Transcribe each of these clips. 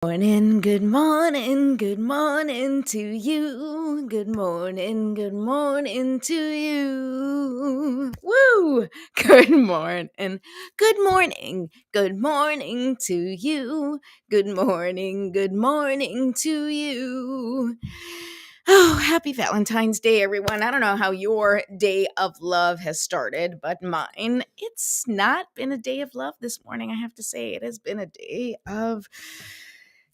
Good morning to you. Good morning to you. Woo! Good morning to you. Good morning to you. Oh, happy Valentine's Day, everyone. I don't know how your day of love has started, but mine, it's not been a day of love this morning, I have to say. It has been a day of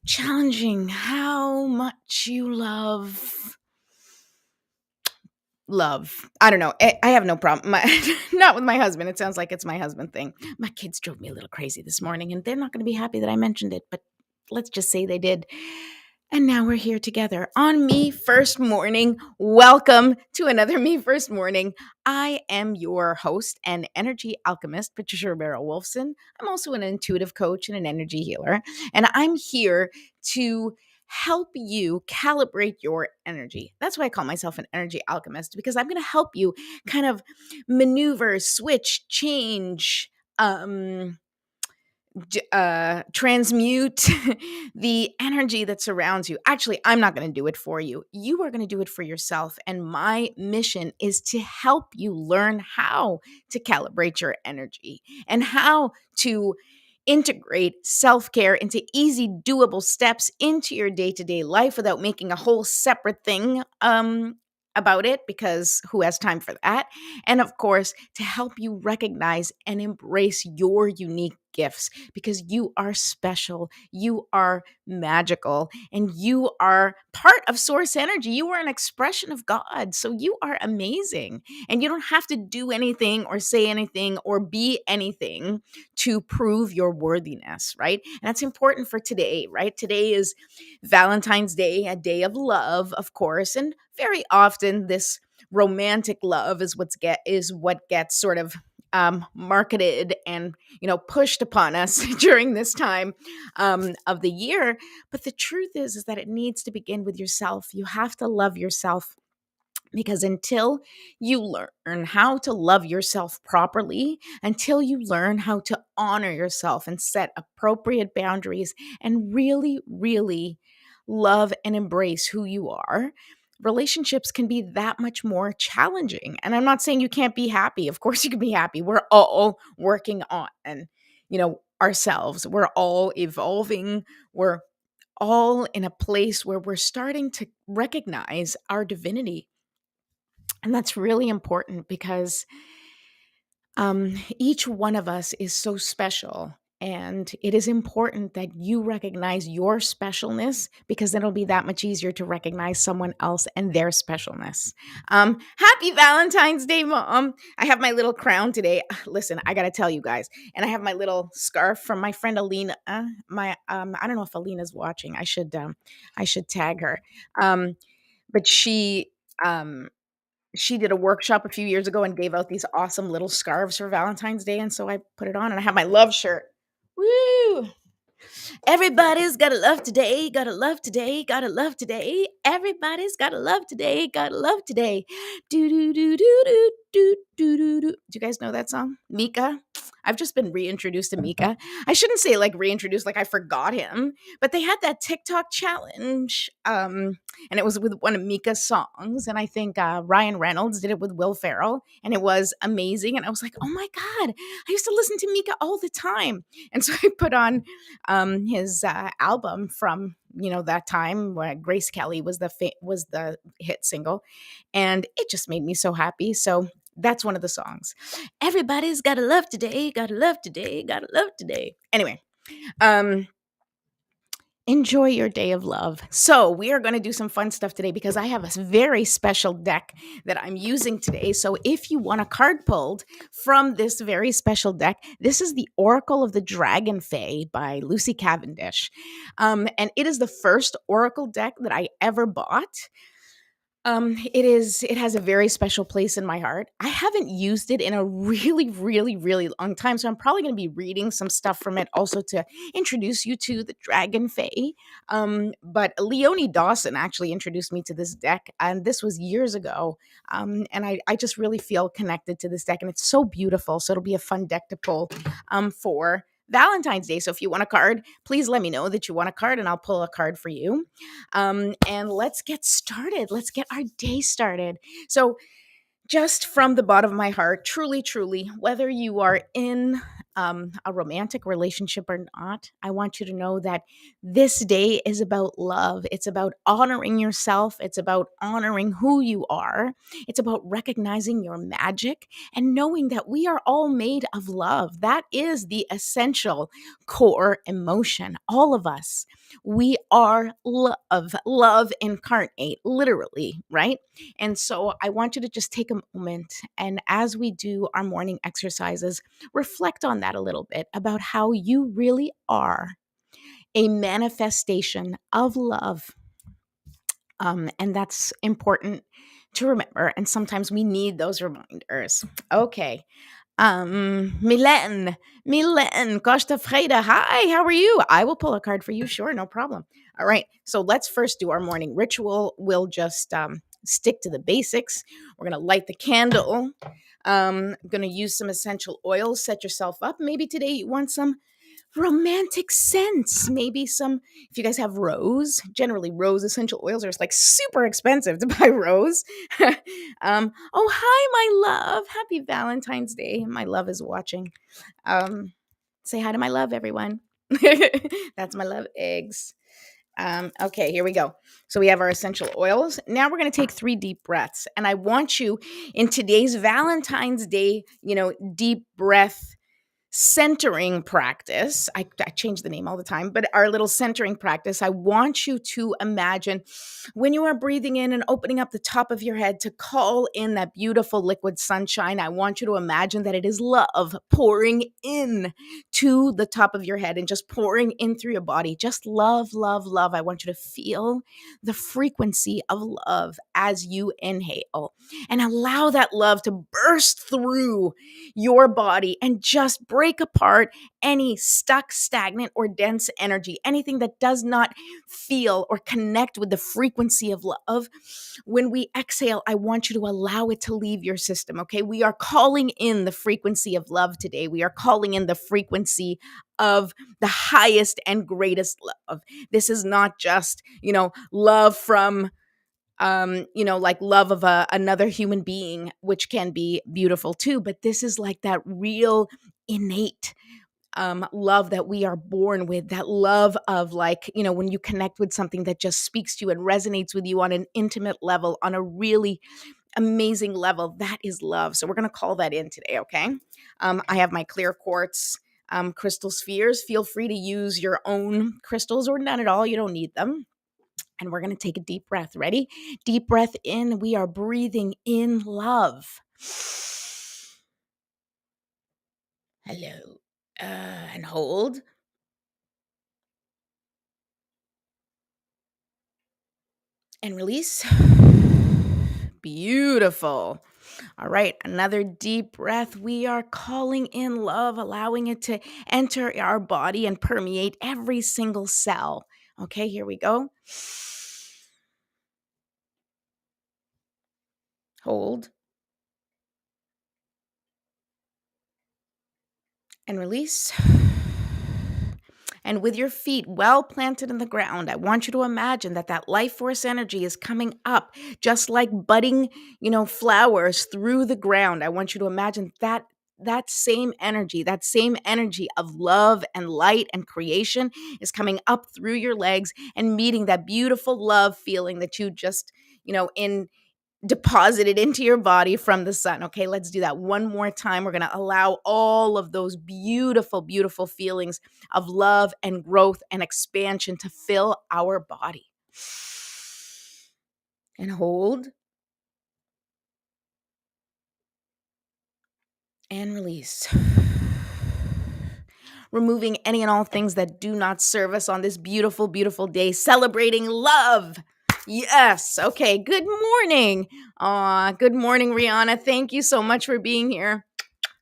challenging how much you love. I don't know. I have no problem. Not with my husband. It sounds like it's my husband thing. My kids drove me a little crazy this morning, and they're not going to be happy that I mentioned it, but let's just say they did. And now we're here together on Me First Morning. Welcome to another Me First Morning. I am your host and energy alchemist, Patricia Romero Wolfson. I'm also an intuitive coach and an energy healer, and I'm here to help you calibrate your energy. That's why I call myself an energy alchemist, because I'm going to help you kind of maneuver, switch, change, transmute the energy that surrounds you. Actually, I'm not going to do it for you. You are going to do it for yourself. And my mission is to help you learn how to calibrate your energy and how to integrate self-care into easy, doable steps into your day-to-day life without making a whole separate thing about it, because who has time for that? And of course, to help you recognize and embrace your unique gifts, because you are special, you are magical, and you are part of source energy. You are an expression of God. So you are amazing. And you don't have to do anything or say anything or be anything to prove your worthiness, right? And that's important for today, right? Today is Valentine's Day, a day of love, of course, and very often this romantic love is what gets sort of marketed and pushed upon us during this time of the year. But the truth is that it needs to begin with yourself. You have to love yourself, because until you learn how to love yourself properly, until you learn how to honor yourself and set appropriate boundaries and really, really love and embrace who you are, relationships can be that much more challenging. And I'm not saying you can't be happy. Of course you can be happy. We're all working on, ourselves. We're all evolving. We're all in a place where we're starting to recognize our divinity. And that's really important, because each one of us is so special. And it is important that you recognize your specialness, because then it'll be that much easier to recognize someone else and their specialness. Happy Valentine's Day, Mom. I have my little crown today. Listen, I got to tell you guys. And I have my little scarf from my friend Alina. I don't know if Alina's watching. I should tag her. But she did a workshop a few years ago and gave out these awesome little scarves for Valentine's Day. And so I put it on, and I have my love shirt. Woo! Everybody's gotta love today, gotta love today, gotta love today. Everybody's gotta love today, gotta love today. Do do do do do do do do do. Do you guys know that song? Mika. I've just been reintroduced to Mika. I shouldn't say like reintroduced, like I forgot him, but they had that TikTok challenge, and it was with one of Mika's songs, and I think Ryan Reynolds did it with Will Ferrell, and it was amazing. And I was like, oh my god, I used to listen to Mika all the time, and so I put on his album from that time where Grace Kelly was the hit single, and it just made me so happy. So that's one of the songs. Everybody's gotta love today, gotta love today, gotta love today. Anyway, um, enjoy your day of love. So, we are going to do some fun stuff today, because I have a very special deck that I'm using today. So, if you want a card pulled from this very special deck, this is the Oracle of the Dragon Fae by Lucy Cavendish. And it is the first Oracle deck that I ever bought. It has a very special place in my heart. I haven't used it in a really, really, really long time, so I'm probably going to be reading some stuff from it also to introduce you to the Dragon Fae. But Leonie Dawson actually introduced me to this deck, and this was years ago. And I just really feel connected to this deck, and it's so beautiful. So it'll be a fun deck to pull for Valentine's Day. So if you want a card, please let me know that you want a card and I'll pull a card for you. And let's get started. Let's get our day started. So, just from the bottom of my heart, truly, truly, whether you are in a romantic relationship or not, I want you to know that this day is about love. It's about honoring yourself. It's about honoring who you are. It's about recognizing your magic and knowing that we are all made of love. That is the essential core emotion. All of us, we are love incarnate, literally, right? And so I want you to just take a moment and as we do our morning exercises, reflect on that a little bit about how you really are a manifestation of love. And that's important to remember. And sometimes we need those reminders. Okay. Milen, Costa Freda. Hi, how are you? I will pull a card for you. Sure, no problem. All right. So let's first do our morning ritual. We'll just stick to the basics. We're going to light the candle. I'm going to use some essential oils. Set yourself up. Maybe today you want some romantic scents. Maybe some, if you guys have rose, generally rose essential oils are like super expensive to buy rose. Oh, hi, my love. Happy Valentine's Day. My love is watching. Say hi to my love, everyone. That's my love, eggs. Okay, here we go. So we have our essential oils. Now we're going to take 3 deep breaths. And I want you in today's Valentine's Day, deep breath centering practice. I change the name all the time, but our little centering practice, I want you to imagine when you are breathing in and opening up the top of your head to call in that beautiful liquid sunshine. I want you to imagine that it is love pouring in to the top of your head and just pouring in through your body. Just love, love, love. I want you to feel the frequency of love as you inhale and allow that love to burst through your body and just break apart any stuck, stagnant, or dense energy, anything that does not feel or connect with the frequency of love. When we exhale, I want you to allow it to leave your system, okay? We are calling in the frequency of love today. We are calling in the frequency of the highest and greatest love. This is not just, love from like love of another human being, which can be beautiful too. But this is like that real innate love that we are born with, that love of like, when you connect with something that just speaks to you and resonates with you on an intimate level, on a really amazing level, that is love. So we're going to call that in today. Okay. I have my clear quartz crystal spheres. Feel free to use your own crystals or none at all. You don't need them. And we're going to take a deep breath. Ready? Deep breath in. We are breathing in love. Hello. And hold. And release. Beautiful. All right, another deep breath. We are calling in love, allowing it to enter our body and permeate every single cell. Okay, here we go. Hold. And release. And with your feet well planted in the ground, I want you to imagine that life force energy is coming up, just like budding, flowers through the ground. I want you to imagine that same energy of love and light and creation is coming up through your legs and meeting that beautiful love feeling that you just, in deposited into your body from the sun. Okay, let's do that one more time. We're going to allow all of those beautiful, beautiful feelings of love and growth and expansion to fill our body. And hold. And release. Removing any and all things that do not serve us on this beautiful, beautiful day, celebrating love. Yes. Okay. Good morning. Good morning, Rihanna. Thank you so much for being here.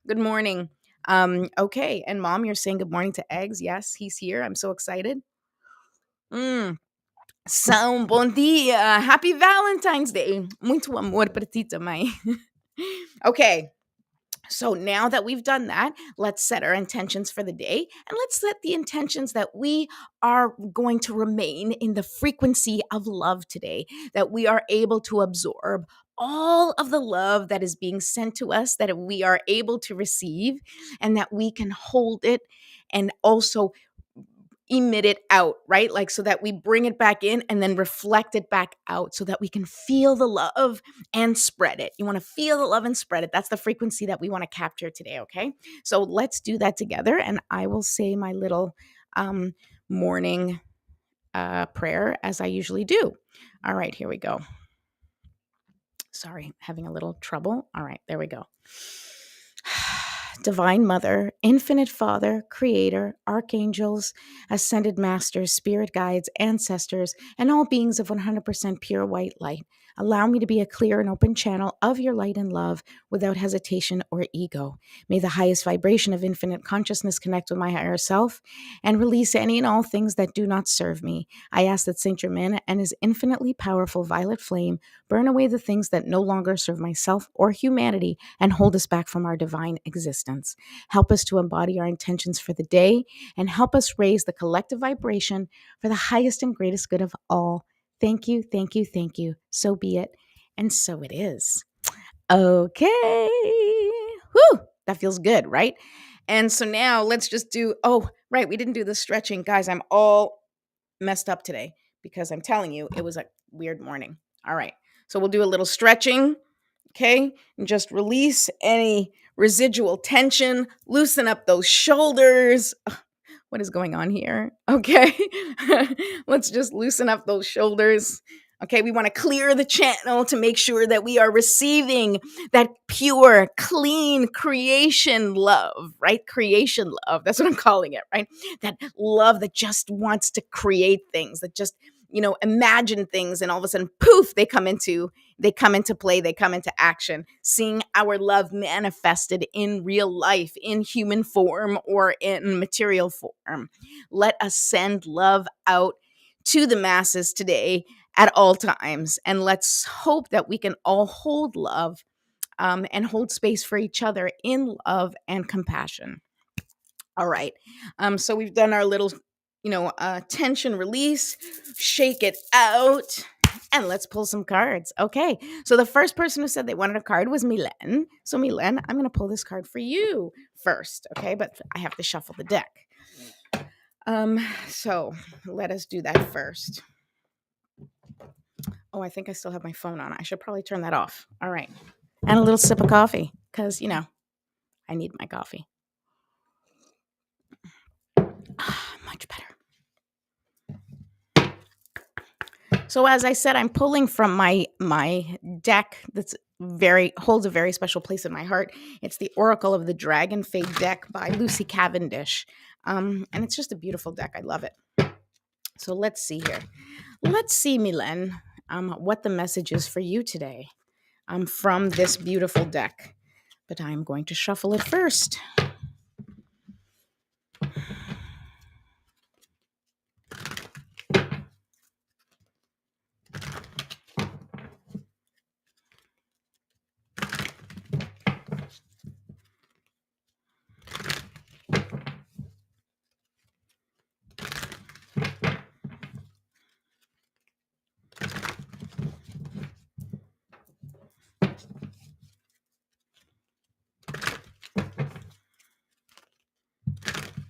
Good morning. Okay. And Mom, you're saying good morning to Eggs. Yes, he's here. I'm so excited. São bom dia. Happy Valentine's Day. Muito amor para ti também. Okay. So now that we've done that, let's set our intentions for the day, and let's set the intentions that we are going to remain in the frequency of love today, that we are able to absorb all of the love that is being sent to us, that we are able to receive, and that we can hold it and also emit it out, right? Like so that we bring it back in and then reflect it back out so that we can feel the love and spread it. You want to feel the love and spread it. That's the frequency that we want to capture today, okay? So let's do that together, and I will say my little morning prayer as I usually do. All right, here we go. Sorry, having a little trouble. All right, there we go. Divine Mother, Infinite Father, Creator, Archangels, Ascended Masters, Spirit Guides, Ancestors, and all beings of 100% pure white light, allow me to be a clear and open channel of your light and love without hesitation or ego. May the highest vibration of infinite consciousness connect with my higher self and release any and all things that do not serve me. I ask that Saint Germain and his infinitely powerful violet flame burn away the things that no longer serve myself or humanity and hold us back from our divine existence. Help us to embody our intentions for the day and help us raise the collective vibration for the highest and greatest good of all. Thank you, thank you, thank you. So be it, and so it is. Okay. Whew, that feels good, right? And so now let's just do, oh, right, we didn't do the stretching. Guys, I'm all messed up today because I'm telling you, it was a weird morning. All right. So we'll do a little stretching, okay? And just release any residual tension, loosen up those shoulders. Ugh, what is going on here? Okay. Let's just loosen up those shoulders. Okay, we want to clear the channel to make sure that we are receiving that pure, clean creation love, right? Creation love. That's what I'm calling it, right? That love that just wants to create things, that just, imagine things, and all of a sudden, poof, they come into play, they come into action. Seeing our love manifested in real life, in human form or in material form. Let us send love out to the masses today at all times. And let's hope that we can all hold love and hold space for each other in love and compassion. All right. So we've done our little, tension release, shake it out, and let's pull some cards. Okay. So the first person who said they wanted a card was Milen. So Milen, I'm going to pull this card for you first. Okay. But I have to shuffle the deck. So let us do that first. Oh, I think I still have my phone on. I should probably turn that off. All right. And a little sip of coffee because, I need my coffee. Much better. So as I said, I'm pulling from my deck that's holds a very special place in my heart. It's the Oracle of the Dragon Fade deck by Lucy Cavendish. And it's just a beautiful deck. I love it. So let's see here. Let's see, Milen, what the message is for you today from this beautiful deck. But I'm going to shuffle it first.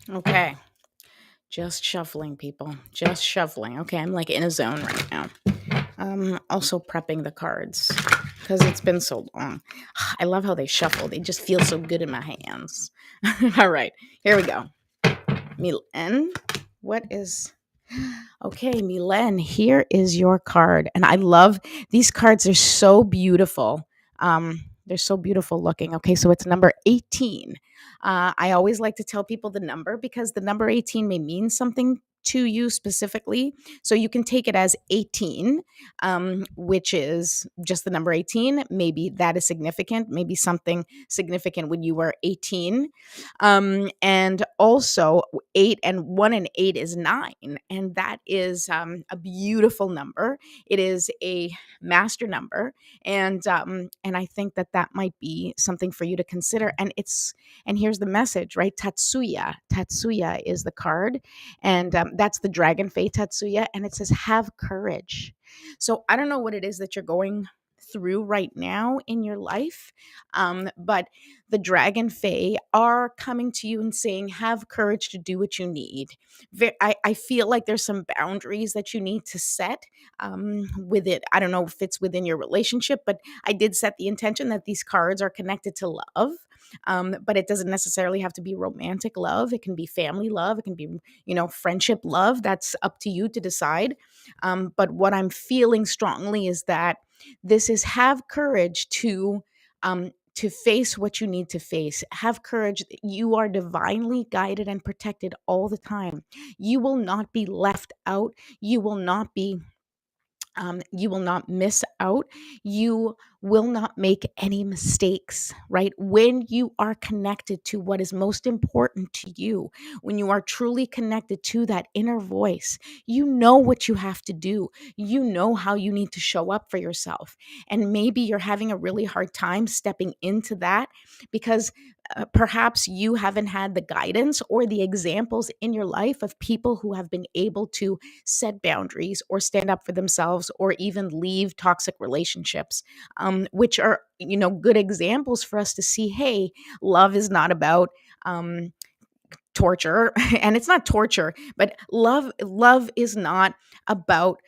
Okay. Just shuffling, people. Just shuffling. Okay, I'm like in a zone right now. Also prepping the cards because it's been so long. I love how they shuffle. They just feel so good in my hands. All right, here we go. Milen, what is... Okay, Milen, here is your card. And I love these cards. They're so beautiful. They're so beautiful looking. Okay, so it's number 18. I always like to tell people the number because the number 18 may mean something to you specifically. So you can take it as 18, which is just the number 18. Maybe that is significant, maybe something significant when you were 18. And also 1 and 8 is 9. And that is a beautiful number. It is a master number. And I think that that might be something for you to consider. And here's the message, right? Tatsuya is the card, and that's the dragon fae Tatsuya, and it says have courage. So I don't know what it is that you're going through right now in your life, but the dragon fae are coming to you and saying have courage to do what you need. I feel like there's some boundaries that you need to set with it. I don't know if it's within your relationship, but I did set the intention that these cards are connected to love. But it doesn't necessarily have to be romantic love. It can be family love. It can be, friendship love. That's up to you to decide. But what I'm feeling strongly is that this is have courage to face what you need to face. Have courage. You are divinely guided and protected all the time. You will not be left out. You will not miss out. You will not make any mistakes, right? When you are connected to what is most important to you, when you are truly connected to that inner voice, you know what you have to do. You know how you need to show up for yourself. And maybe you're having a really hard time stepping into that because perhaps you haven't had the guidance or the examples in your life of people who have been able to set boundaries or stand up for themselves or even leave toxic relationships, which are, good examples for us to see, hey, love is not about torture. And it's not torture, but love is not about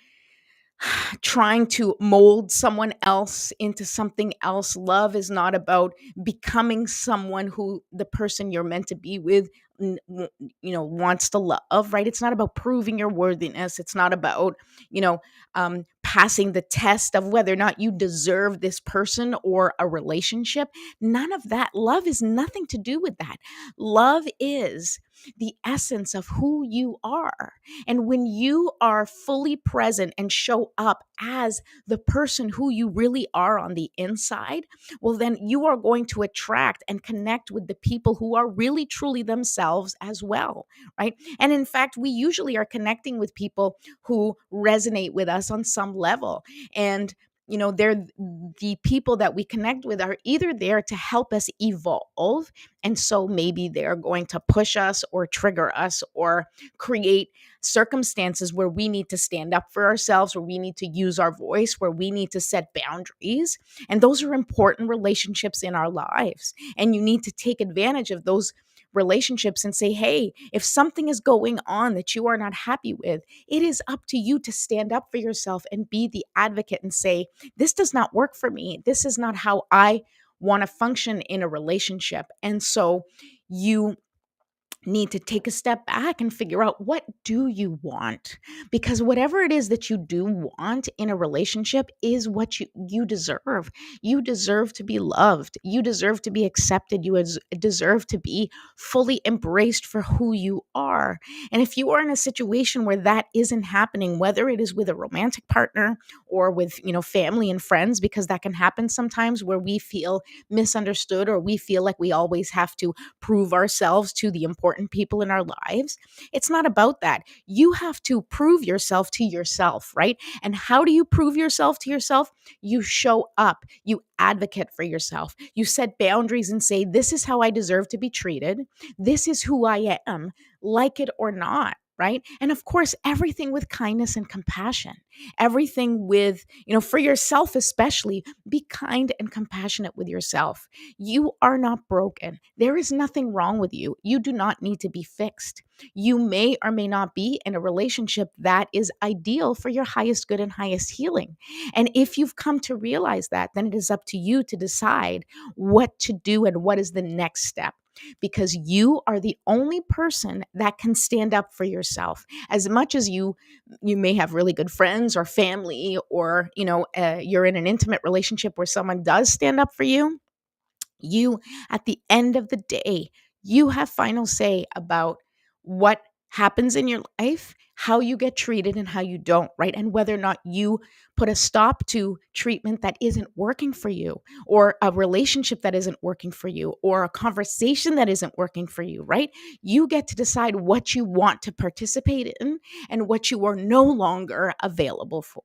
trying to mold someone else into something else. Love is not about becoming someone who the person you're meant to be with wants to love, right? It's not about proving your worthiness. It's not about passing the test of whether or not you deserve this person or a relationship. None of that. Love is nothing to do with that. Love is the essence of who you are. And when you are fully present and show up as the person who you really are on the inside, well, then you are going to attract and connect with the people who are really truly themselves as well, right? And in fact, we usually are connecting with people who resonate with us on some level. And they're the people that we connect with are either there to help us evolve. And so maybe they're going to push us or trigger us or create circumstances where we need to stand up for ourselves, where we need to use our voice, where we need to set boundaries. And those are important relationships in our lives. And you need to take advantage of those relationships and say, hey, if something is going on that you are not happy with, it is up to you to stand up for yourself and be the advocate and say, this does not work for me. This is not how I want to function in a relationship. And so you need to take a step back and figure out, what do you want? Because whatever it is that you do want in a relationship is what you deserve. You deserve to be loved. You deserve to be accepted. You deserve to be fully embraced for who you are. And if you are in a situation where that isn't happening, whether it is with a romantic partner or with, family and friends, because that can happen sometimes where we feel misunderstood or we feel like we always have to prove ourselves to the important people in our lives. It's not about that. You have to prove yourself to yourself, right? And how do you prove yourself to yourself? You show up, you advocate for yourself, you set boundaries and say, this is how I deserve to be treated. This is who I am, like it or not. Right. And of course, everything with kindness and compassion, everything with, for yourself, especially be kind and compassionate with yourself. You are not broken. There is nothing wrong with you. You do not need to be fixed. You may or may not be in a relationship that is ideal for your highest good and highest healing. And if you've come to realize that, then it is up to you to decide what to do and what is the next step. Because you are the only person that can stand up for yourself. As much as you may have really good friends or family, or you're in an intimate relationship where someone does stand up for you, at the end of the day, you have final say about what happens in your life, how you get treated and how you don't, right? And whether or not you put a stop to treatment that isn't working for you, or a relationship that isn't working for you, or a conversation that isn't working for you, right? You get to decide what you want to participate in and what you are no longer available for.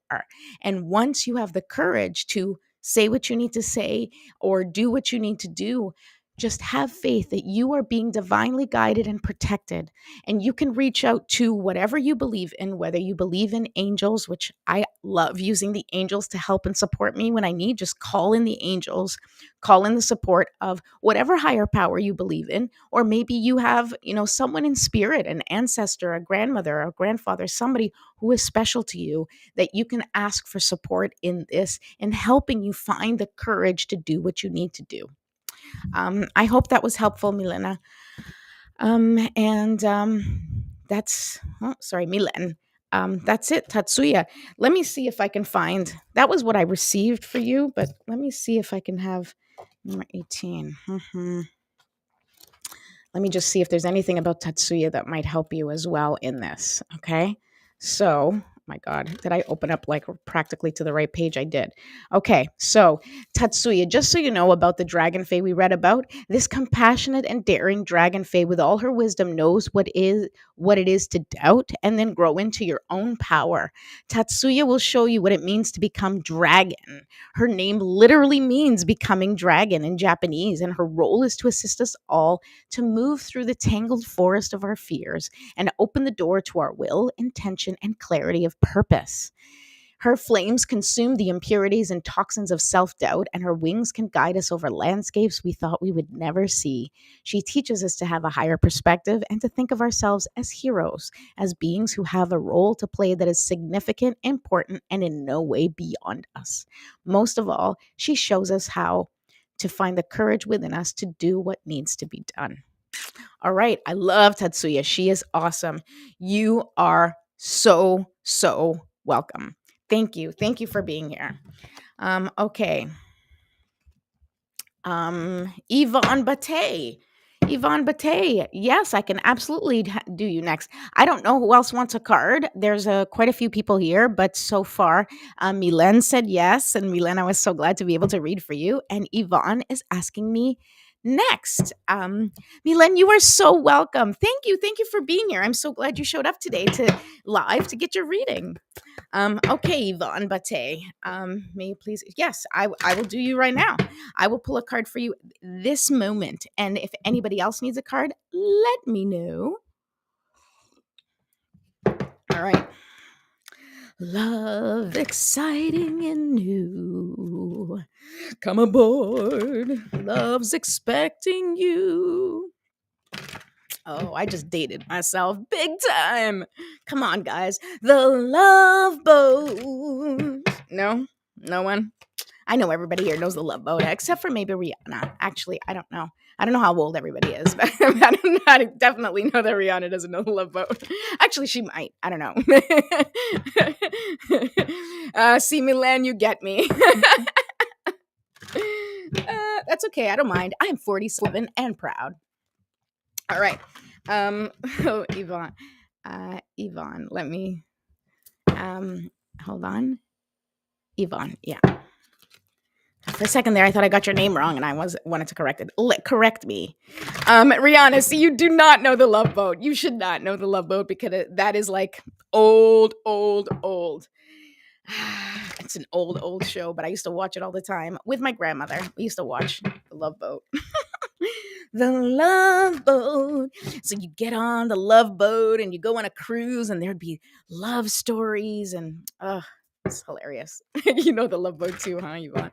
And once you have the courage to say what you need to say or do what you need to do, just have faith that you are being divinely guided and protected. And you can reach out to whatever you believe in, whether you believe in angels, which I love using the angels to help and support me when I need. Just call in the angels, call in the support of whatever higher power you believe in. Or maybe you have, someone in spirit, an ancestor, a grandmother, a grandfather, somebody who is special to you that you can ask for support in this and helping you find the courage to do what you need to do. I hope that was helpful, Milena. And that's, oh, sorry, Milen. That's it, Tatsuya. Let me see if I can find, that was what I received for you, but let me see if I can have number 18. Let me just see if there's anything about Tatsuya that might help you as well in this. Okay. So, my God, did I open up like practically to the right page? I did. Okay. So, Tatsuya, just so you know about the dragon fae we read about, this compassionate and daring dragon fae with all her wisdom knows what it is to doubt and then grow into your own power. Tatsuya will show you what it means to become dragon. Her name literally means becoming dragon in Japanese, and her role is to assist us all to move through the tangled forest of our fears and open the door to our will, intention, and clarity of purpose. Her flames consume the impurities and toxins of self doubt, and her wings can guide us over landscapes we thought we would never see. She teaches us to have a higher perspective and to think of ourselves as heroes, as beings who have a role to play that is significant, important, and in no way beyond us. Most of all, she shows us how to find the courage within us to do what needs to be done. All right. I love Tatsuya. She is awesome. You are so welcome. Thank you. Thank you for being here. Okay. Yvonne Bate. Yvonne Bate. Yes, I can absolutely do you next. I don't know who else wants a card. There's quite a few people here, but so far, Milen said yes. And Milen, I was so glad to be able to read for you. And Yvonne is asking me next. Milen, you are so welcome. Thank you. Thank you for being here. I'm so glad you showed up today to live to get your reading. Okay, Yvonne Bate. May you please? Yes, I will do you right now. I will pull a card for you this moment. And if anybody else needs a card, let me know. All right. Love, exciting and new. Come aboard. Love's expecting you. Oh, I just dated myself big time. Come on, guys. The Love Boat. No? No one? I know everybody here knows the Love Boat, except for maybe Rihanna. Actually, I don't know. I don't know how old everybody is, but I definitely know that Rihanna doesn't know the Love Boat. Actually, she might. I don't know. See, Milan, you get me. That's okay. I don't mind. I'm 47 and proud. All right. Oh, Yvonne. Yvonne, let me hold on. Yvonne, yeah. For a second there, I thought I got your name wrong, and I wanted to correct it. Correct me, Rihanna. See, you do not know the Love Boat. You should not know the Love Boat because that is like old. It's an old show, but I used to watch it all the time with my grandmother. We used to watch the Love Boat. The Love Boat. So you get on the Love Boat and you go on a cruise, and there'd be love stories, and it's hilarious. You know the Love Boat too, huh, Yvonne?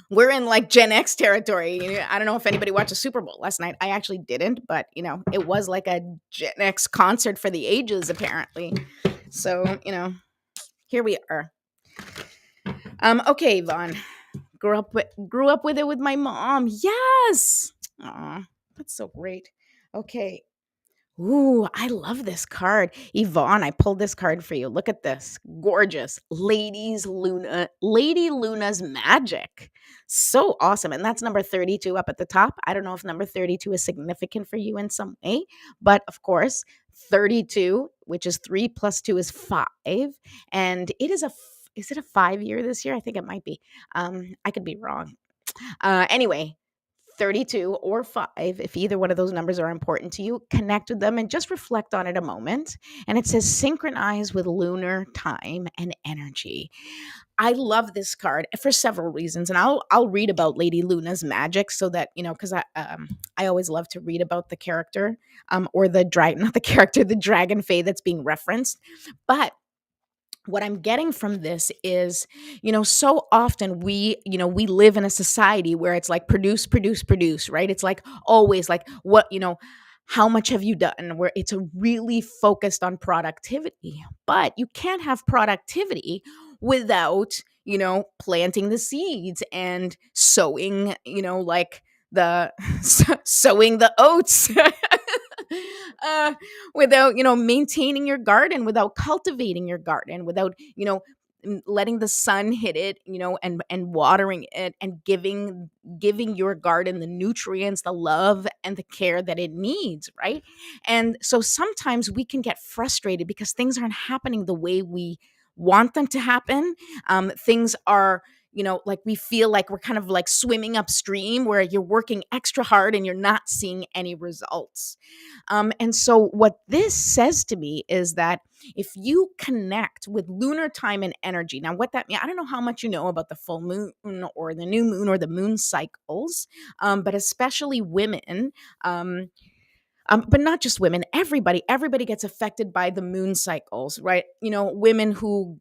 We're in like Gen X territory. I don't know if anybody watched the Super Bowl last night. I actually didn't, but it was like a Gen X concert for the ages, apparently. So, here we are. Okay, Yvonne. Grew up with it with my mom. Yes. Aw, that's so great. Okay. Ooh, I love this card. Yvonne, I pulled this card for you. Look at this. Gorgeous. Lady Luna's Magic. So awesome. And that's number 32 up at the top. I don't know if number 32 is significant for you in some way, but of course, 32, which is 3 plus 2 is 5. And it is is it a 5 year this year? I think it might be. I could be wrong. Anyway, 32 or 5, if either one of those numbers are important to you, connect with them and just reflect on it a moment. And it says synchronize with lunar time and energy. I love this card for several reasons, and I'll read about Lady Luna's magic so that because I always love to read about the character, or the dragon, not the character, the dragon fae that's being referenced. But what I'm getting from this is, so often we live in a society where it's like produce, produce, produce, right? It's like always like how much have you done? Where it's a really focused on productivity, but you can't have productivity without, planting the seeds and sowing, like the sowing the oats. uh, Without maintaining your garden, without cultivating your garden, without letting the sun hit it, and watering it and giving your garden the nutrients, the love, and the care that it needs, right? And so sometimes we can get frustrated because things aren't happening the way we want them to happen. Things are, like we feel like we're kind of like swimming upstream where you're working extra hard and you're not seeing any results. And so, what this says to me is that if you connect with lunar time and energy, now what that means, I don't know how much you know about the full moon or the new moon or the moon cycles, but especially women. But not just women, everybody gets affected by the moon cycles, right? Women who,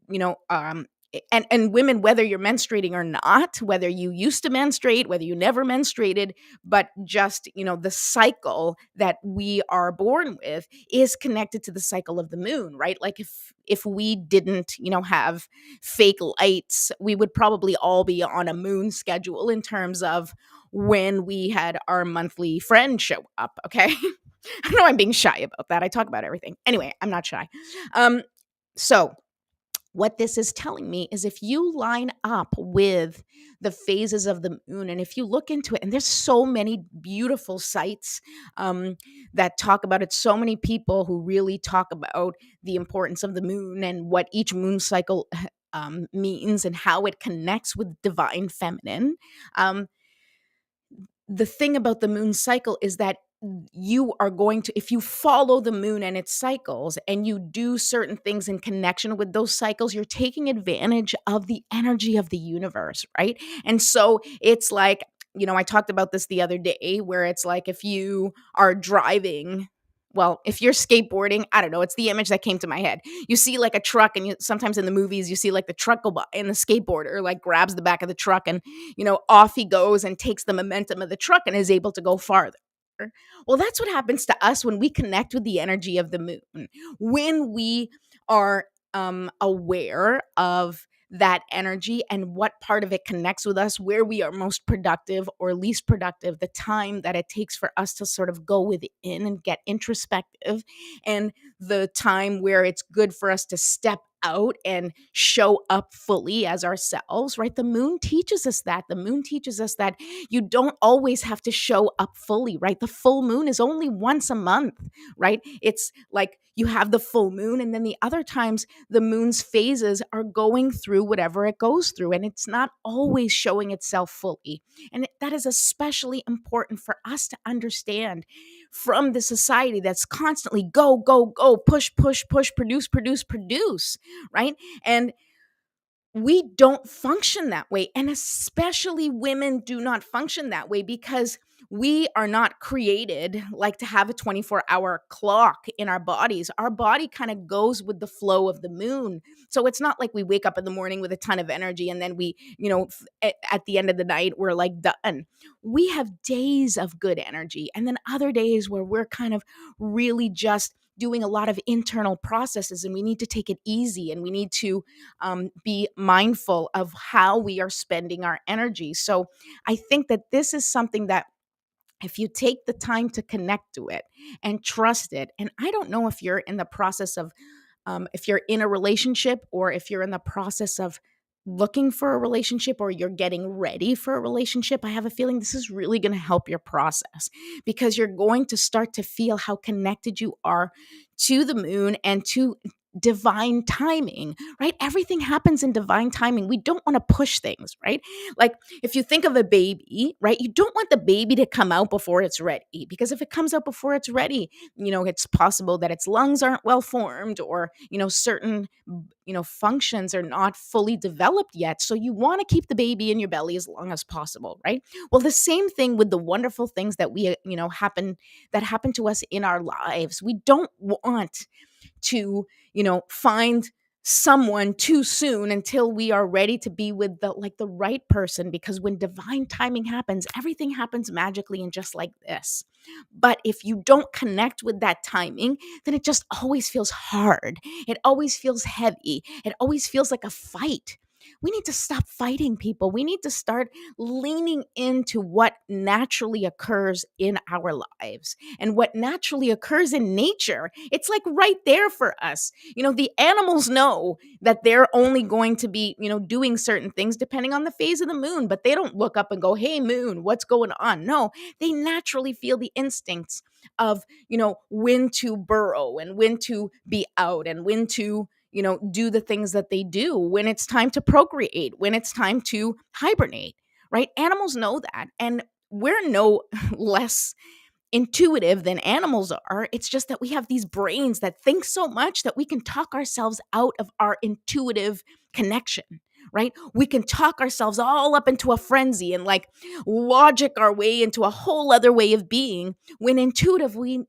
and women, whether you're menstruating or not, whether you used to menstruate, whether you never menstruated, but just, the cycle that we are born with is connected to the cycle of the moon, right? Like if we didn't, have fake lights, we would probably all be on a moon schedule in terms of when we had our monthly friend show up, okay? I know I'm being shy about that. I talk about everything. Anyway, I'm not shy. So what this is telling me is if you line up with the phases of the moon and if you look into it, and there's so many beautiful sites that talk about it, so many people who really talk about the importance of the moon and what each moon cycle means and how it connects with divine feminine. The thing about the moon cycle is that you are going to, if you follow the moon and its cycles and you do certain things in connection with those cycles, you're taking advantage of the energy of the universe, right? And so it's like, I talked about this the other day where it's like if you are driving, well, if you're skateboarding, I don't know, it's the image that came to my head. You see like a truck, and sometimes in the movies you see like the truck go by and the skateboarder like grabs the back of the truck and off he goes and takes the momentum of the truck and is able to go farther. Well, that's what happens to us when we connect with the energy of the moon. When we are aware of that energy and what part of it connects with us, where we are most productive or least productive, the time that it takes for us to sort of go within and get introspective, and the time where it's good for us to step out and show up fully as ourselves, right? The moon teaches us that. The moon teaches us that you don't always have to show up fully, right? The full moon is only once a month, right? It's like you have the full moon, and then the other times the moon's phases are going through whatever it goes through, and it's not always showing itself fully. And that is especially important for us to understand from the society that's constantly go, go, go, push, push, push, produce, produce, produce, right? And we don't function that way. And especially women do not function that way because we are not created like to have a 24-hour clock in our bodies. Our body kind of goes with the flow of the moon. So it's not like we wake up in the morning with a ton of energy and then we, at the end of the night, we're like done. We have days of good energy and then other days where we're kind of really just doing a lot of internal processes, and we need to take it easy, and we need to be mindful of how we are spending our energy. So I think that this is something that if you take the time to connect to it and trust it. And I don't know if you're in the process of, if you're in a relationship or if you're in the process of looking for a relationship or you're getting ready for a relationship. I have a feeling this is really going to help your process, because you're going to start to feel how connected you are to the moon and to divine timing, right? Everything happens in divine timing. We don't want to push things, right? Like, if you think of a baby, right? You don't want the baby to come out before it's ready, because if it comes out before it's ready, it's possible that its lungs aren't well formed, or, certain, functions are not fully developed yet. So you want to keep the baby in your belly as long as possible, right? Well, the same thing with the wonderful things that happen to us in our lives. We don't want to, find someone too soon until we are ready to be with the right person, because when divine timing happens, everything happens magically and just like this. But if you don't connect with that timing, then it just always feels hard. It always feels heavy. It always feels like a fight. We need to stop fighting, people. We need to start leaning into what naturally occurs in our lives and what naturally occurs in nature. It's like right there for us. The animals know that they're only going to be, doing certain things depending on the phase of the moon, but they don't look up and go, "Hey, moon, what's going on?" No, they naturally feel the instincts of, when to burrow and when to be out and when to, do the things that they do, when it's time to procreate, when it's time to hibernate, right? Animals know that. And we're no less intuitive than animals are. It's just that we have these brains that think so much that we can talk ourselves out of our intuitive connection, right? We can talk ourselves all up into a frenzy and like logic our way into a whole other way of being, when intuitively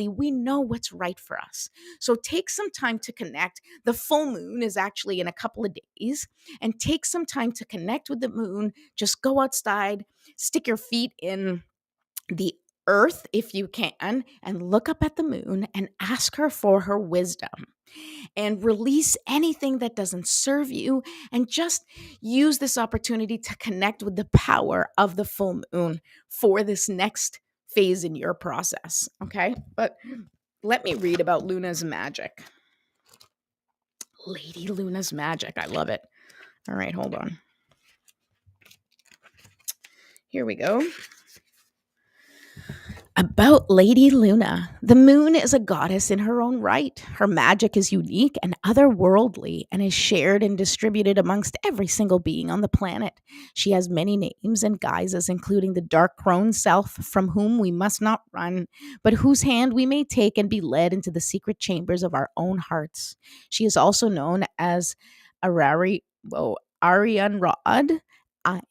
we know what's right for us. So take some time to connect. The full moon is actually in a couple of days, and take some time to connect with the moon. Just go outside, stick your feet in the earth if you can, and look up at the moon and ask her for her wisdom, and release anything that doesn't serve you, and just use this opportunity to connect with the power of the full moon for this next phase in your process. Okay, but let me read about Luna's magic. Lady Luna's magic. I love it. All right, hold on. Here we go. About Lady Luna. The moon is a goddess in her own right. Her magic is unique and otherworldly, and is shared and distributed amongst every single being on the planet. She has many names and guises, including the dark crone self, from whom we must not run, but whose hand we may take and be led into the secret chambers of our own hearts. She is also known as Arian Rod,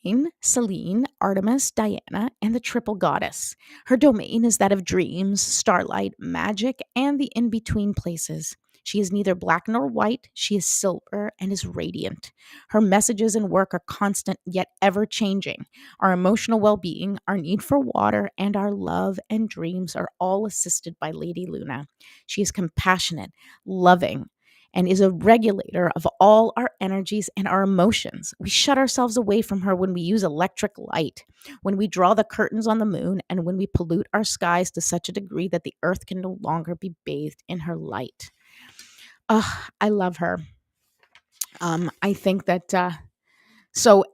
Ain, Selene, Artemis, Diana, and the triple goddess. Her domain is that of dreams, starlight, magic, and the in-between places. She is neither black nor white. She is silver and is radiant. Her messages and work are constant yet ever-changing. Our emotional well-being, our need for water, and our love and dreams are all assisted by Lady Luna. She is compassionate, loving, and is a regulator of all our energies and our emotions. We shut ourselves away from her when we use electric light, when we draw the curtains on the moon, and when we pollute our skies to such a degree that the earth can no longer be bathed in her light. I love her. I think that so,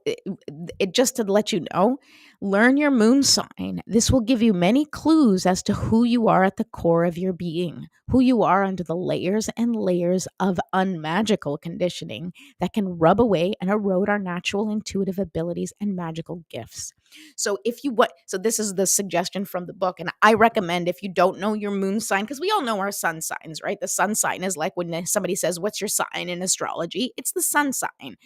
just to let you know, learn your moon sign. This will give you many clues as to who you are at the core of your being, who you are under the layers and layers of unmagical conditioning that can rub away and erode our natural intuitive abilities and magical gifts. So, so this is the suggestion from the book, and I recommend, if you don't know your moon sign, because we all know our sun signs, right? The sun sign is like when somebody says, "What's your sign in astrology?" It's the sun sign.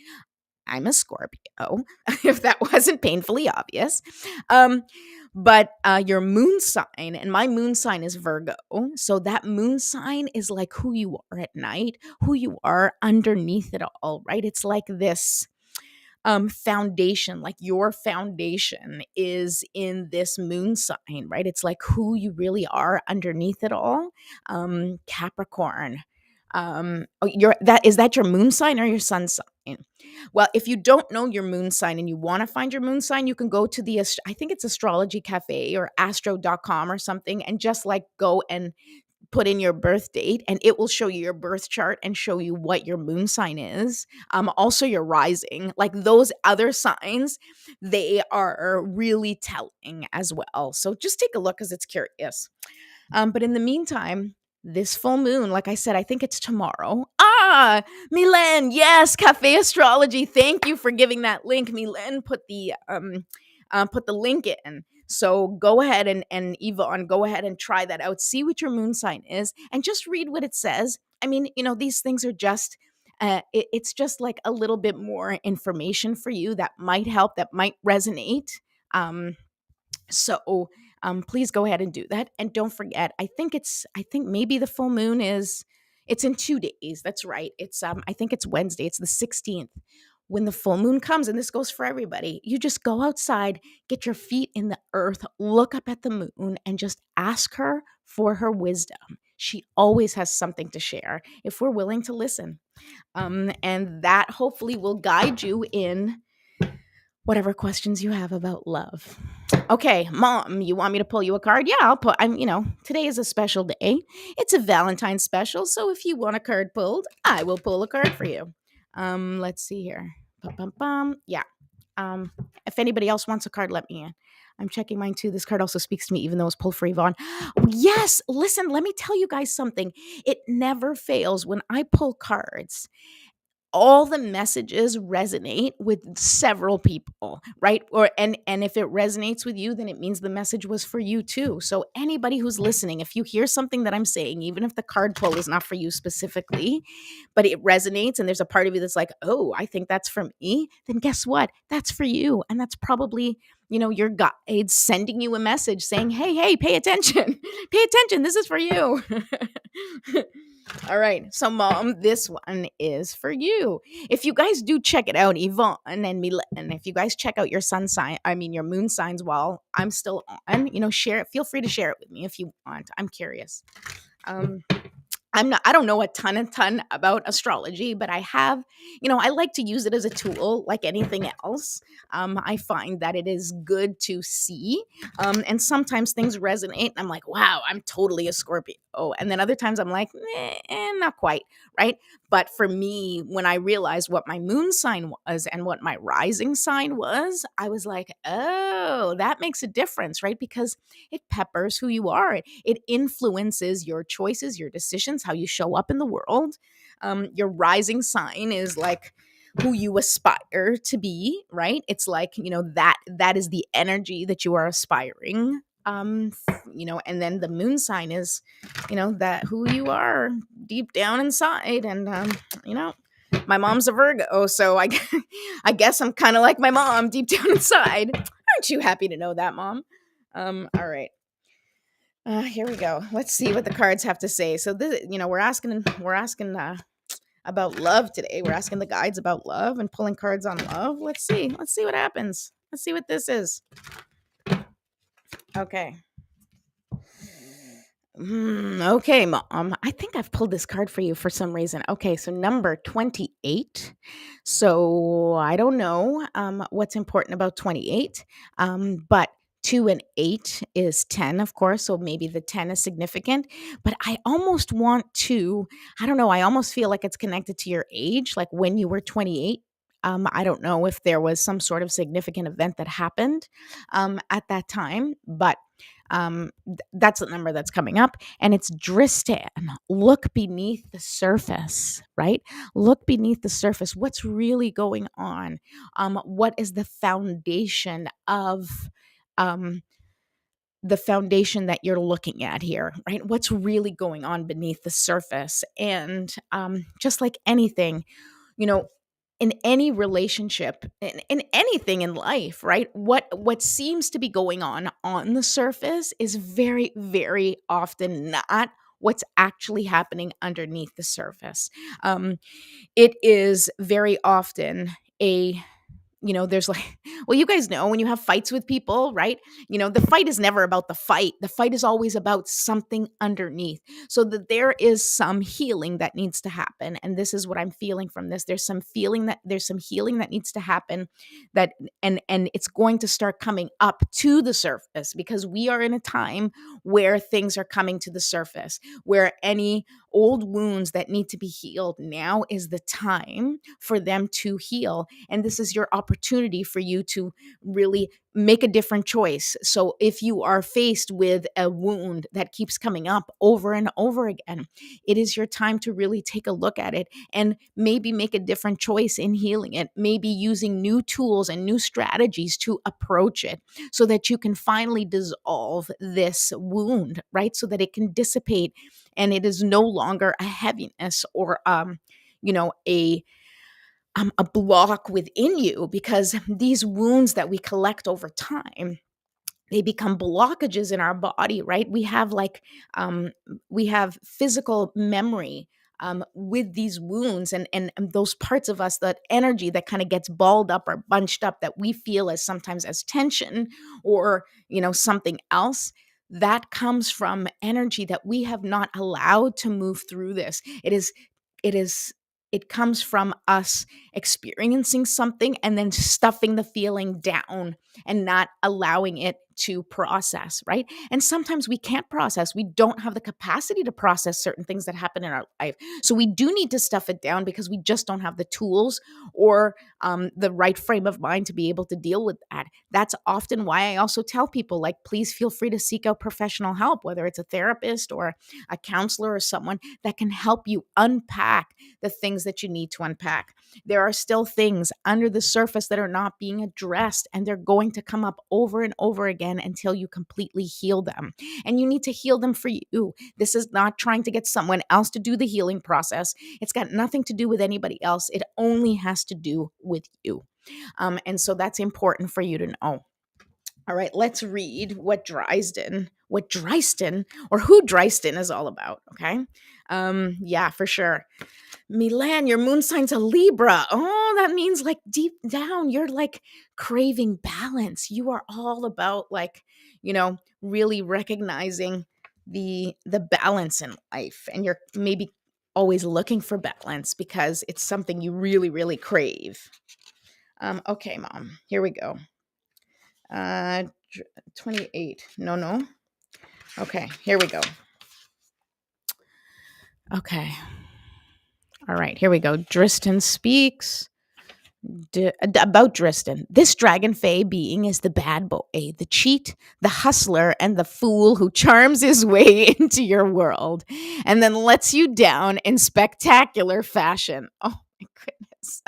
I'm a Scorpio, if that wasn't painfully obvious. But your moon sign, and my moon sign is Virgo. So that moon sign is like who you are at night, who you are underneath it all, right? It's like this foundation, like your foundation is in this moon sign, right? It's like who you really are underneath it all. Capricorn. Is that your moon sign or your sun sign? Well, if you don't know your moon sign and you want to find your moon sign, you can go to I think it's Astrology Cafe or astro.com or something, and just like go and put in your birth date, and it will show you your birth chart and show you what your moon sign is. Also your rising, like those other signs, they are really telling as well. So just take a look because it's curious. But in the meantime, this full moon, like I said, I think it's tomorrow. Milen, yes, Cafe Astrology. Thank you for giving that link. Milen put the link in. So go ahead and Yvonne, go ahead and try that out. See what your moon sign is and just read what it says. I mean, these things are just it's just like a little bit more information for you that might help, that might resonate. So please go ahead and do that. And don't forget, I think maybe the full moon it's in 2 days. That's right. I think it's Wednesday. It's the 16th. When the full moon comes, and this goes for everybody, you just go outside, get your feet in the earth, look up at the moon, and just ask her for her wisdom. She always has something to share if we're willing to listen. And that hopefully will guide you in whatever questions you have about love. Okay, Mom, you want me to pull you a card? Yeah, today is a special day. It's a Valentine special, so if you want a card pulled, I will pull a card for you. Let's see here. Yeah. If anybody else wants a card, let me in. I'm checking mine too. This card also speaks to me, even though it's pulled for Yvonne. Yes, listen, let me tell you guys something. It never fails when I pull cards. All the messages resonate with several people, right? And if it resonates with you, then it means the message was for you too. So anybody who's listening, if you hear something that I'm saying, even if the card pull is not for you specifically, but it resonates and there's a part of you that's like, oh, I think that's for me, then guess what? That's for you. And that's probably, your guide sending you a message saying, hey, pay attention. Pay attention. This is for you. All right. So, Mom, this one is for you. If you guys do check it out, Yvonne and Mila, and if you guys check out your your moon signs while I'm still on, share it. Feel free to share it with me if you want. I'm curious. Um, I don't know a ton about astrology, but I have, I like to use it as a tool like anything else. I find that it is good to see. And sometimes things resonate and I'm like, wow, I'm totally a Scorpio. And then other times I'm like, not quite. Right. But for me, when I realized what my moon sign was and what my rising sign was, I was like, oh, that makes a difference. Right. Because it peppers who you are. It influences your choices, your decisions, how you show up in the world. Your rising sign is like who you aspire to be, right? It's like, that is the energy that you are aspiring. And then the moon sign is, that who you are deep down inside. And, my mom's a Virgo, so I guess I'm kind of like my mom deep down inside. Aren't you happy to know that, Mom? All right. Here we go. Let's see what the cards have to say. So this, we're asking about love today. We're asking the guides about love and pulling cards on love. Let's see what happens. Let's see what this is. Okay. Okay, Mom. I think I've pulled this card for you for some reason. Okay, so number 28. So I don't know what's important about 28, but 2 and 8 is 10, of course. So maybe the 10 is significant. But I almost want to, I don't know, I almost feel like it's connected to your age, like when you were 28. I don't know if there was some sort of significant event that happened at that time, but that's the number that's coming up, and it's Dristan. Look beneath the surface, right? Look beneath the surface. What's really going on? What is the foundation of the foundation that you're looking at here, right? What's really going on beneath the surface? And just like anything, you know, in any relationship, in anything in life, right? What seems to be going on the surface is very, very often not what's actually happening underneath the surface. It is very often a there's like, well, you guys know when you have fights with people, right? The fight is never about the fight. The fight is always about something underneath. So that there is some healing that needs to happen. And this is what I'm feeling from this. There's some healing that needs to happen, that and it's going to start coming up to the surface, because we are in a time where things are coming to the surface, where any old wounds that need to be healed, now is the time for them to heal. And this is your opportunity for you to really make a different choice. So if you are faced with a wound that keeps coming up over and over again, it is your time to really take a look at it and maybe make a different choice in healing it, maybe using new tools and new strategies to approach it, so that you can finally dissolve this wound, right? So that it can dissipate and it is no longer a heaviness or a block within you, because these wounds that we collect over time, they become blockages in our body, right? We have physical memory with these wounds, and those parts of us, that energy that kind of gets balled up or bunched up, that we feel as sometimes as tension, or something else, that comes from energy that we have not allowed to move through this. It comes from us experiencing something and then stuffing the feeling down and not allowing it to process, right? And sometimes we can't process. We don't have the capacity to process certain things that happen in our life. So we do need to stuff it down, because we just don't have the tools or the right frame of mind to be able to deal with that. That's often why I also tell people, like, please feel free to seek out professional help, whether it's a therapist or a counselor or someone that can help you unpack the things that you need to unpack. There are still things under the surface that are not being addressed, and they're going to come up over and over again until you completely heal them. And you need to heal them for you. This is not trying to get someone else to do the healing process. It's got nothing to do with anybody else. It only has to do with you. And so that's important for you to know. All right, let's read what Drysden, or who Drysden is all about. Okay. Yeah, for sure. Milan, your moon sign's a Libra. Oh, that means like deep down, you're like craving balance. You are all about like, really recognizing the balance in life. And you're maybe always looking for balance because it's something you really, really crave. Okay, Mom, here we go. 28. No. Okay, here we go. Okay. All right, here we go. Driston speaks. About Driston. This dragon fae being is the bad boy, the cheat, the hustler, and the fool who charms his way into your world and then lets you down in spectacular fashion. Oh my goodness.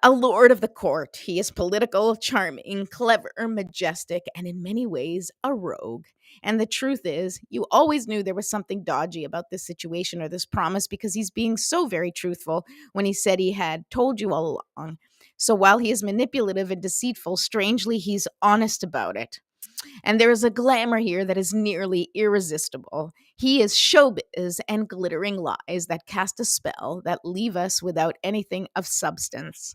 A lord of the court. He is political, charming, clever, majestic, and in many ways a rogue. And the truth is, you always knew there was something dodgy about this situation or this promise, because he's being so very truthful when he said he had told you all along. So while he is manipulative and deceitful, strangely, he's honest about it. And there is a glamour here that is nearly irresistible. He is showbiz and glittering lies that cast a spell that leave us without anything of substance.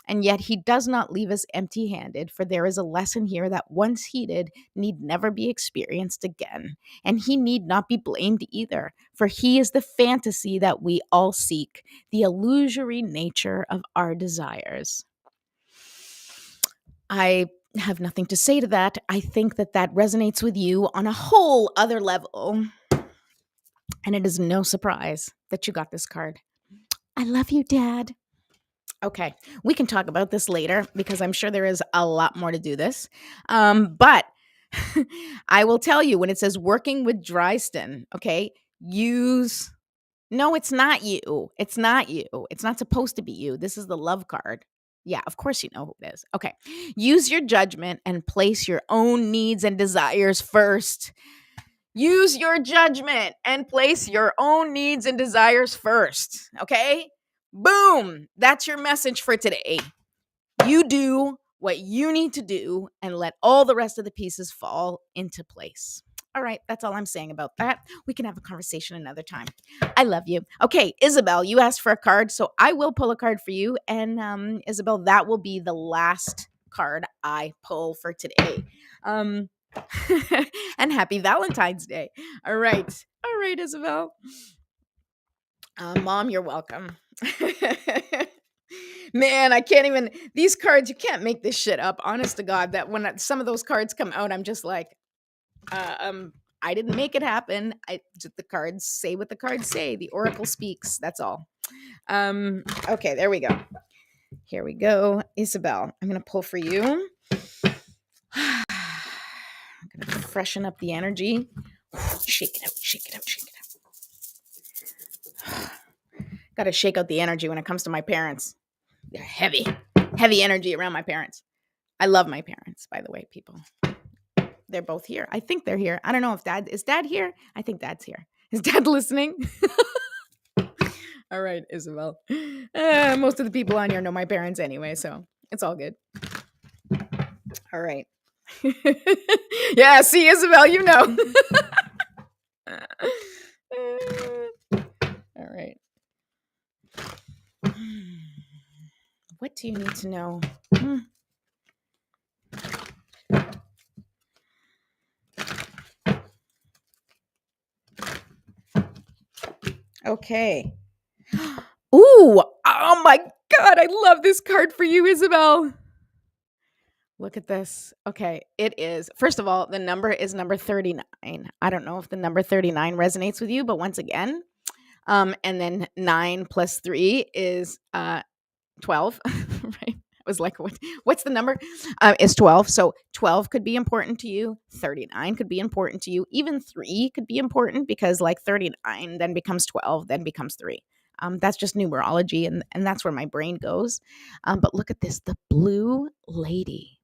And yet he does not leave us empty handed, for there is a lesson here that once heeded need never be experienced again. And he need not be blamed either, for he is the fantasy that we all seek, the illusory nature of our desires. I have nothing to say to that. I think that that resonates with you on a whole other level. And it is no surprise that you got this card. I love you, Dad. Okay, we can talk about this later because I'm sure there is a lot more to do this. But I will tell you, when it says working with Dryston, okay, use. No, it's not you. It's not you. It's not supposed to be you. This is the love card. Yeah, of course you know who it is. Okay. Use your judgment and place your own needs and desires first. Use your judgment and place your own needs and desires first. Okay? Boom. That's your message for today. You do what you need to do and let all the rest of the pieces fall into place. All right, that's all I'm saying about that. We can have a conversation another time. I love you. Okay, Isabel, you asked for a card, so I will pull a card for you. And Isabel, that will be the last card I pull for today. Um, and happy Valentine's Day. All right. All right, Isabel. Mom, you're welcome. Man, I can't even, these cards, you can't make this shit up. Honest to God, that when some of those cards come out, I'm just like, uh, um, I didn't make it happen. The cards say what the cards say. The oracle speaks. That's all. Okay, there we go. Here we go. Isabel, I'm going to pull for you. I'm going to freshen up the energy. Shake it out, shake it out, shake it out. Got to shake out the energy when it comes to my parents. They're heavy energy around my parents. I love my parents, by the way, people. They're both here. I think they're here. I don't know if is dad here? I think dad's here. Is dad listening? All right, Isabel. Most of the people on here know my parents anyway, so it's all good. All right. Yeah, see, Isabel, you know. All right. What do you need to know? Okay. Ooh, oh my God, I love this card for you, Isabel. Look at this. Okay, it is. First of all, the number is number 39. I don't know if the number 39 resonates with you, but once again, and then 9 plus 3 is 12, right? I was like, what's the number? It's 12. So 12 could be important to you. 39 could be important to you. Even 3 could be important because like 39 then becomes 12, then becomes 3. That's just numerology, and that's where my brain goes. But look at this, the blue lady.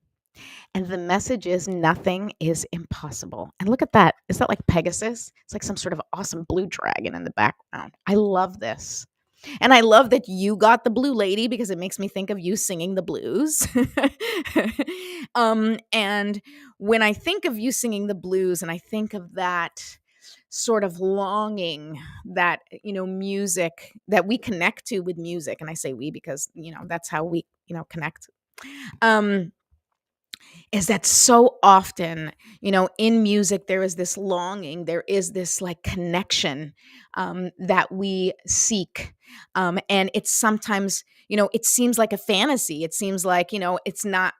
And the message is nothing is impossible. And look at that. Is that like Pegasus? It's like some sort of awesome blue dragon in the background. I love this. And I love that you got the blue lady because it makes me think of you singing the blues. And when I think of you singing the blues and I think of that sort of longing that, music that we connect to with music. And I say we because, that's how we, connect. Is that so often, in music, there is this longing, there is this like connection that we seek. And it's sometimes, it seems like a fantasy. It seems like, it's not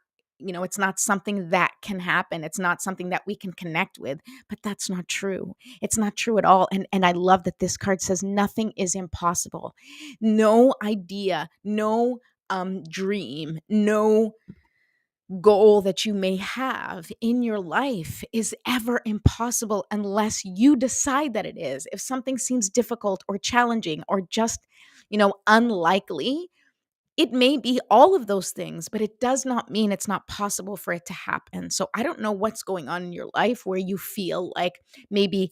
something that can happen. It's not something that we can connect with, but that's not true. It's not true at all. And I love that this card says nothing is impossible. No idea, no dream, no goal that you may have in your life is ever impossible unless you decide that it is. If something seems difficult or challenging or just, unlikely, it may be all of those things, but it does not mean it's not possible for it to happen. So I don't know what's going on in your life where you feel like maybe,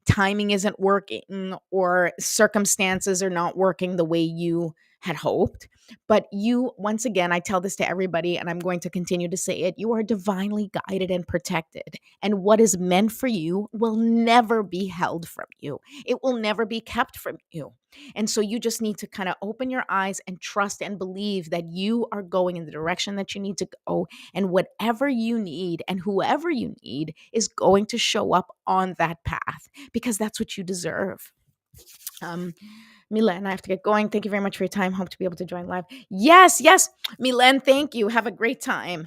timing isn't working or circumstances are not working the way you had hoped. But you, once again, I tell this to everybody and I'm going to continue to say it, you are divinely guided and protected. And what is meant for you will never be held from you. It will never be kept from you. And so you just need to kind of open your eyes and trust and believe that you are going in the direction that you need to go. And whatever you need and whoever you need is going to show up on that path because that's what you deserve. Milen, I have to get going. Thank you very much for your time. Hope to be able to join live. Yes. Milen, thank you. Have a great time.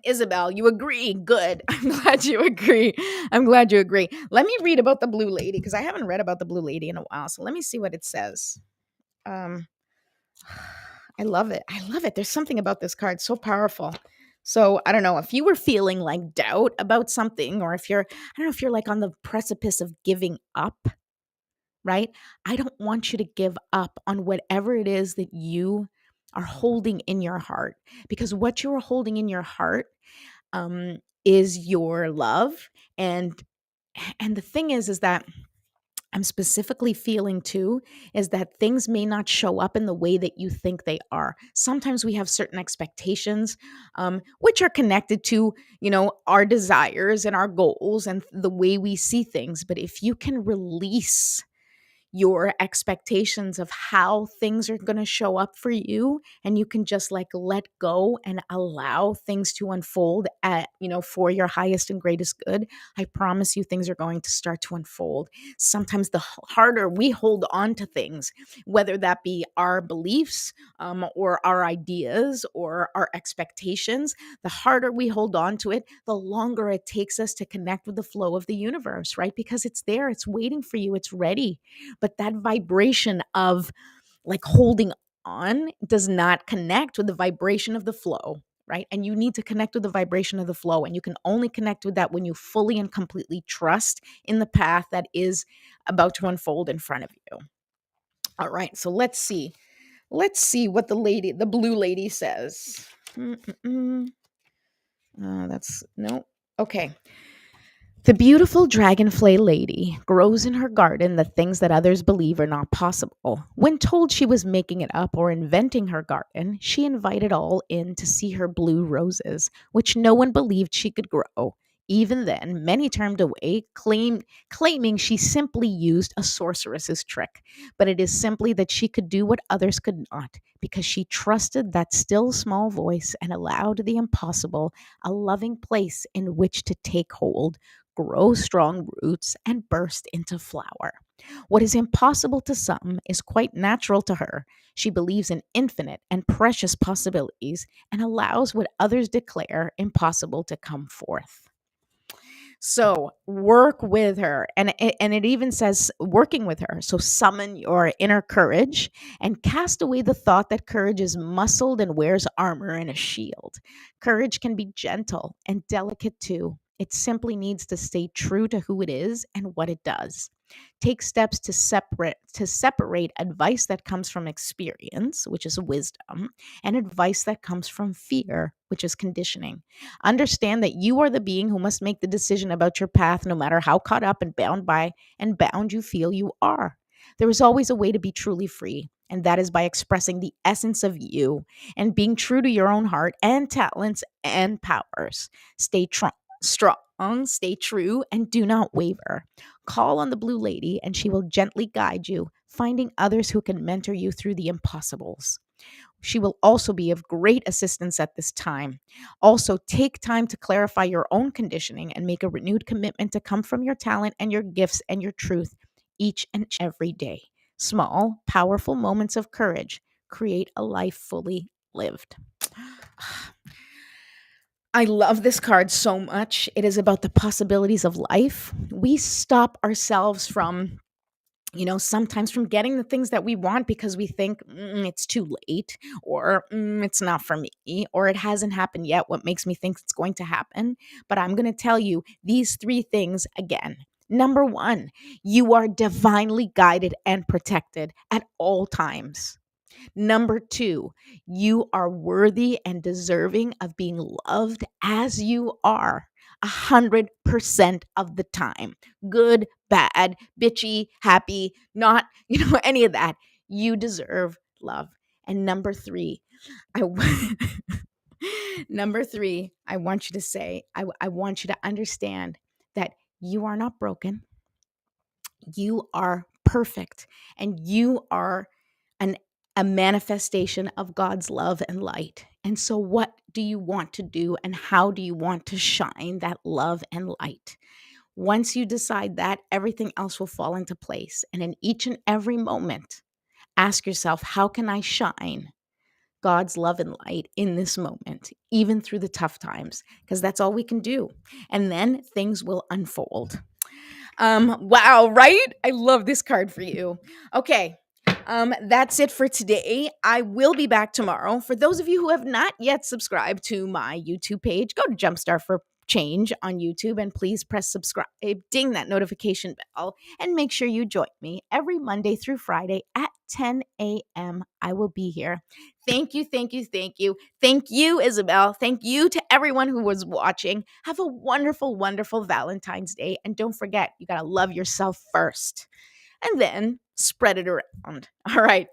Isabel, you agree? Good. I'm glad you agree. Let me read about the blue lady because I haven't read about the blue lady in a while. So let me see what it says. I love it. There's something about this card so powerful. So I don't know if you were feeling like doubt about something or if you're like on the precipice of giving up. Right? I don't want you to give up on whatever it is that you are holding in your heart, because what you're holding in your heart is your love. And the thing is that I'm specifically feeling too is that things may not show up in the way that you think they are. Sometimes we have certain expectations, which are connected to, our desires and our goals and the way we see things. But if you can release your expectations of how things are going to show up for you, and you can just like let go and allow things to unfold at for your highest and greatest good, I promise you things are going to start to unfold. Sometimes the harder we hold on to things, whether that be our beliefs, or our ideas or our expectations, the harder we hold on to it, the longer it takes us to connect with the flow of the universe, right? Because it's there, it's waiting for you, it's ready. But that vibration of like holding on does not connect with the vibration of the flow, right? And you need to connect with the vibration of the flow. And you can only connect with that when you fully and completely trust in the path that is about to unfold in front of you. All right. So let's see. Let's see what the blue lady says. That's no. Okay. The beautiful dragonfly lady grows in her garden the things that others believe are not possible. When told she was making it up or inventing her garden, she invited all in to see her blue roses, which no one believed she could grow. Even then, many turned away, claiming she simply used a sorceress's trick. But it is simply that she could do what others could not, because she trusted that still small voice and allowed the impossible a loving place in which to take hold, grow strong roots, and burst into flower. What is impossible to some is quite natural to her. She believes in infinite and precious possibilities and allows what others declare impossible to come forth. So work with her. And it even says working with her. So summon your inner courage and cast away the thought that courage is muscled and wears armor and a shield. Courage can be gentle and delicate too. It simply needs to stay true to who it is and what it does. Take steps to separate advice that comes from experience, which is wisdom, and advice that comes from fear, which is conditioning. Understand that you are the being who must make the decision about your path, no matter how caught up and bound you feel you are. There is always a way to be truly free, and that is by expressing the essence of you and being true to your own heart and talents and powers. Strong, stay true, and do not waver. Call on the blue lady, and she will gently guide you, finding others who can mentor you through the impossibles. She will also be of great assistance at this time. Also, take time to clarify your own conditioning and make a renewed commitment to come from your talent and your gifts and your truth each and every day. Small, powerful moments of courage create a life fully lived. I love this card so much. It is about the possibilities of life. We stop ourselves from sometimes from getting the things that we want because we think it's too late, or it's not for me, or it hasn't happened yet. What makes me think it's going to happen? But I'm going to tell you these three things again. Number one, you are divinely guided and protected at all times. Number two, you are worthy and deserving of being loved as you are 100% of the time. Good, bad, bitchy, happy, not, any of that. You deserve love. And number three, I number three, I want you to say, I want you to understand that you are not broken. You are perfect, and you are an a manifestation of God's love and light. And so what do you want to do, and how do you want to shine that love and light? Once you decide that, everything else will fall into place. And in each and every moment, ask yourself, how can I shine God's love and light in this moment, even through the tough times? Because that's all we can do. And then things will unfold. Wow, right? I love this card for you. Okay. That's it for today. I will be back tomorrow. For those of you who have not yet subscribed to my YouTube page, go to Jumpstart for Change on YouTube and please press subscribe, ding that notification bell, and make sure you join me every Monday through Friday at 10 a.m. I will be here. Thank you, thank you, thank you. Thank you, Isabel. Thank you to everyone who was watching. Have a wonderful, wonderful Valentine's Day. And don't forget, you got to love yourself first. and then spread it around. All right.